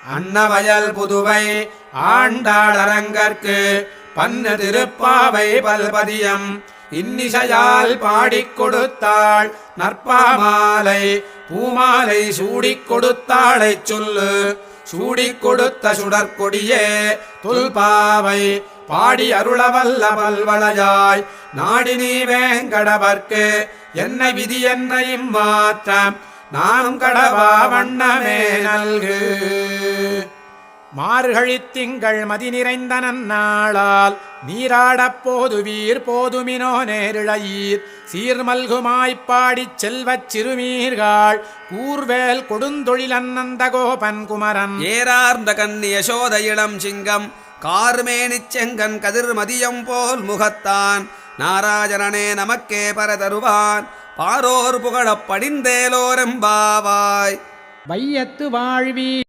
அன்னவயல் புதுவை ஆண்டாளரங்கற்கு பன்னு திருப்பாவை பல்பதியம் இன்னிசையால் பாடிக் கொடுத்தாள் நற்பாமாலை பூமாலை சூடிக் கொடுத்தாளைச் சொல்லு சூடிக் கொடுத்த சுடற்கொடியே துல்பாவை பாடி அருளவல்ல பல்வளையாய் நாடினி வேங்கடவர்க்கு என்ன விதி என்ன இம்மாற்றம் நாம் கடவா வண்ணமே நல்கு. மார்கழித் திங்கள் மதி நிறைந்த நன்னாளால் நீராடப் போதுவீர் போதுமினோ நேரிழையீர் சீர்மல்குமாய்ப்பாடிச் செல்வச் சிறுமீர்கள் கூர்வேல் கொடுந்தொழிலன்னந்த கோபன் குமரன் ஏறார்ந்த கண்ணி யசோத இளம் சிங்கம் கார்மேனிச் செங்கன் கதிர் மதியம் போல் முகத்தான் நாராஜனனே நமக்கே பரதருவான் பாரோர் புகழப் படிந்தேலோரெம்பாவாய். வையத்து வாழ்வி